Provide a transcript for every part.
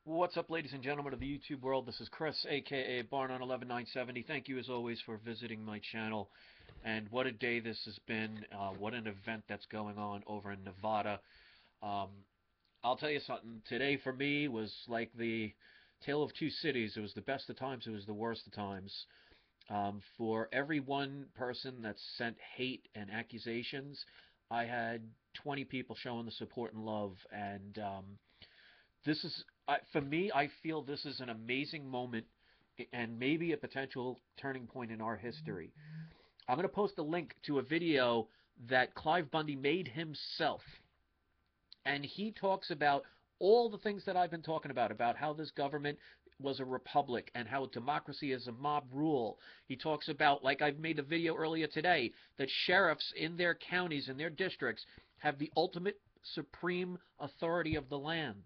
What's up, ladies and gentlemen of the YouTube world? This is Chris, aka Barn on 11970. Thank you, as always, for visiting my channel. And what a day this has been. What an event that's going on over in Nevada. Um, I'll tell you something. Today, for me, was like the tale of two cities. It was the best of times. It was the worst of times. For every one person that sent hate and accusations, I had 20 people showing the support and love. And this is, for me, I feel this is an amazing moment and maybe a potential turning point in our history. I'm going to post a link to a video that Clive Bundy made himself. And he talks about all the things that I've been talking about how this government was a republic and how democracy is a mob rule. He talks about, like I've made a video earlier today, that sheriffs in their counties and their districts have the ultimate supreme authority of the land.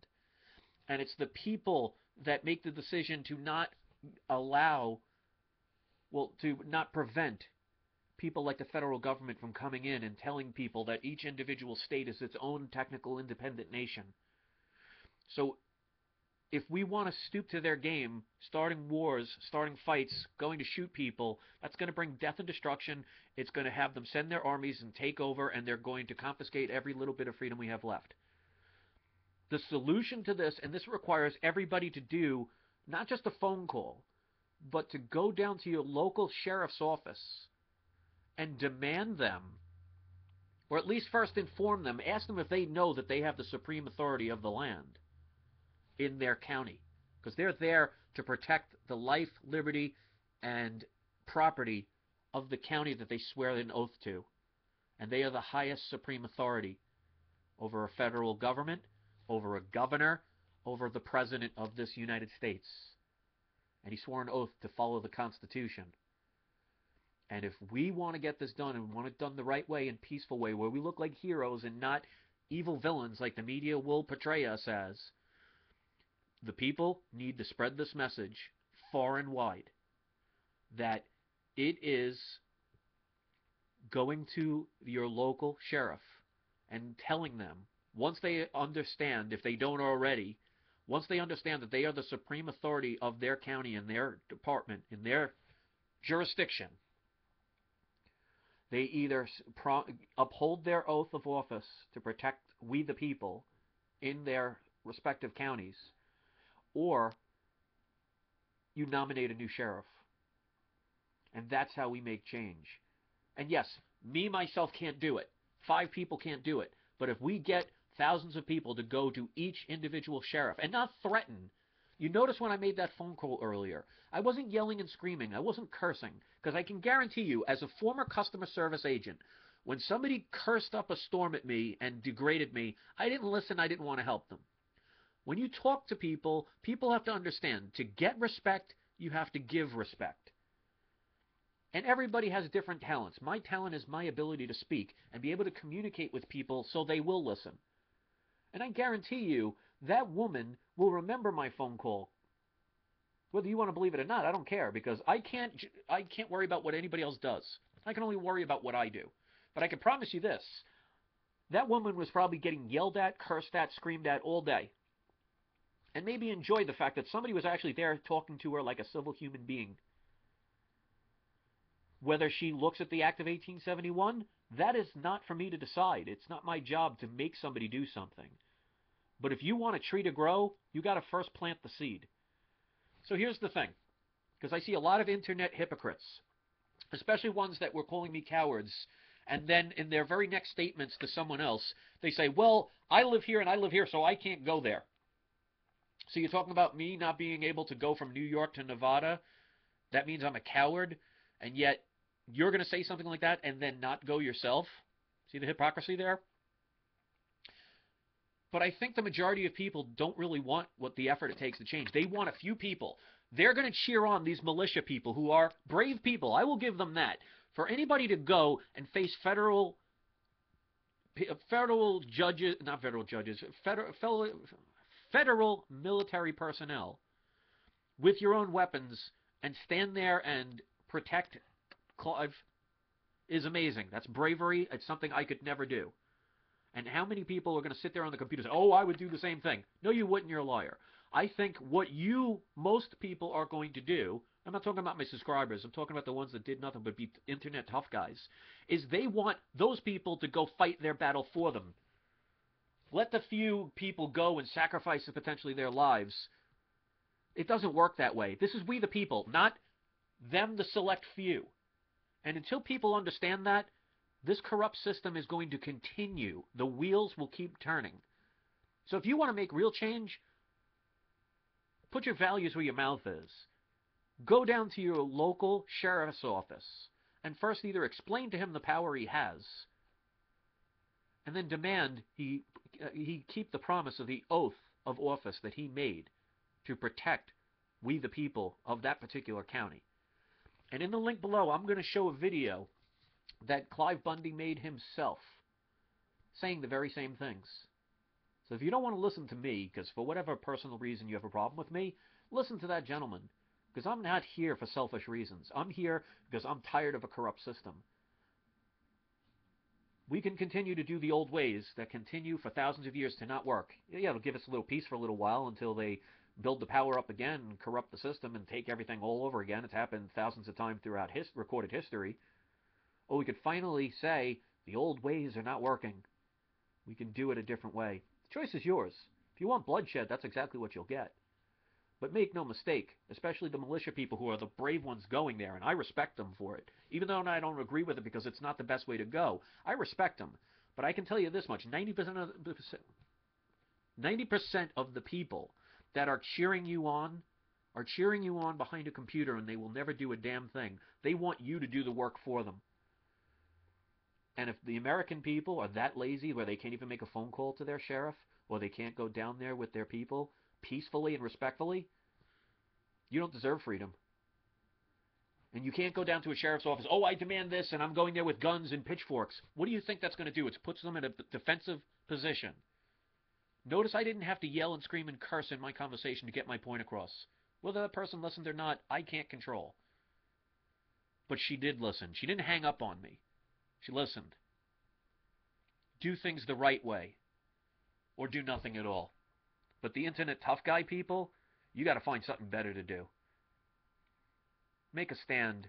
And it's the people that make the decision to not allow, well, to not prevent people like the federal government from coming in and telling people that each individual state is its own technical independent nation. So if we want to stoop to their game, starting wars, starting fights, going to shoot people, that's going to bring death and destruction. It's going to have them send their armies and take over, and they're going to confiscate every little bit of freedom we have left. The solution to this, and this requires everybody to do not just a phone call, but to go down to your local sheriff's office and demand them, or at least first inform them, ask them if they know that they have the supreme authority of the land in their county, because they're there to protect the life, liberty, and property of the county that they swear an oath to. And they are the highest supreme authority over a federal government, over a governor, over the president of this United States. And he swore an oath to follow the Constitution. And if we want to get this done, and we want it done the right way and peaceful way, where we look like heroes and not evil villains like the media will portray us as, the people need to spread this message far and wide that it is going to your local sheriff and telling them, once they understand, if they don't already, once they understand that they are the supreme authority of their county and their department, in their jurisdiction, they either uphold their oath of office to protect we the people in their respective counties, or you nominate a new sheriff. And that's how we make change. And yes, me, myself can't do it. 5 people can't do it. But if we get thousands of people to go to each individual sheriff and not threaten. You notice when I made that phone call earlier, I wasn't yelling and screaming. I wasn't cursing. Because I can guarantee you, as a former customer service agent, when somebody cursed up a storm at me and degraded me, I didn't listen. I didn't want to help them. When you talk to people, people have to understand, to get respect, you have to give respect. And everybody has different talents. My talent is my ability to speak and be able to communicate with people so they will listen. And I guarantee you, that woman will remember my phone call. Whether you want to believe it or not, I don't care, because I can't worry about what anybody else does. I can only worry about what I do. But I can promise you this. That woman was probably getting yelled at, cursed at, screamed at all day. And maybe enjoyed the fact that somebody was actually there talking to her like a civil human being. Whether she looks at the Act of 1871, that is not for me to decide. It's not my job to make somebody do something. But if you want a tree to grow, you got to first plant the seed. So here's the thing, because I see a lot of internet hypocrites, especially ones that were calling me cowards, and then in their very next statements to someone else, they say, well, I live here and I live here, so I can't go there. So you're talking about me not being able to go from New York to Nevada? That means I'm a coward, and yet you're going to say something like that and then not go yourself? See the hypocrisy there? But I think the majority of people don't really want what the effort it takes to change. They want a few people. They're going to cheer on these militia people who are brave people. I will give them that. For anybody to go and face federal judges, not federal judges, federal military personnel with your own weapons and stand there and protect Clive is amazing. That's bravery. It's something I could never do. And how many people are going to sit there on the computer and say, oh, I would do the same thing? No, you wouldn't. You're a liar. I think what most people are going to do, I'm not talking about my subscribers, I'm talking about the ones that did nothing but be internet tough guys, is they want those people to go fight their battle for them. Let the few people go and sacrifice potentially their lives. It doesn't work that way. This is we the people, not them the select few. And until people understand that, this corrupt system is going to continue. The wheels will keep turning. So if you want to make real change, put your values where your mouth is. Go down to your local sheriff's office and first either explain to him the power he has, and then demand he keep the promise of the oath of office that he made to protect we the people of that particular county. And in the link below, I'm going to show a video that Clive Bundy made himself, saying the very same things. So if you don't want to listen to me, because for whatever personal reason you have a problem with me, listen to that gentleman, because I'm not here for selfish reasons. I'm here because I'm tired of a corrupt system. We can continue to do the old ways that continue for thousands of years to not work. Yeah, it'll give us a little peace for a little while until they build the power up again and corrupt the system and take everything all over again. It's happened thousands of times throughout recorded history. Or we could finally say, the old ways are not working. We can do it a different way. The choice is yours. If you want bloodshed, that's exactly what you'll get. But make no mistake, especially the militia people who are the brave ones going there, and I respect them for it. Even though I don't agree with it because it's not the best way to go, I respect them. But I can tell you this much, 90% of the people that are cheering you on behind a computer, and they will never do a damn thing. They want you to do the work for them. And if the American people are that lazy where they can't even make a phone call to their sheriff, or they can't go down there with their people peacefully and respectfully, you don't deserve freedom. And you can't go down to a sheriff's office, oh, I demand this, and I'm going there with guns and pitchforks. What do you think that's going to do? It puts them in a defensive position. Notice I didn't have to yell and scream and curse in my conversation to get my point across. Whether that person listened or not, I can't control. But she did listen. She didn't hang up on me. She listened. Do things the right way, or do nothing at all. But the internet tough guy people, you got to find something better to do. Make a stand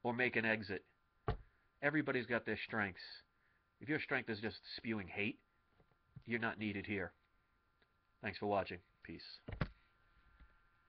or make an exit. Everybody's got their strengths. If your strength is just spewing hate, you're not needed here. Thanks for watching. Peace.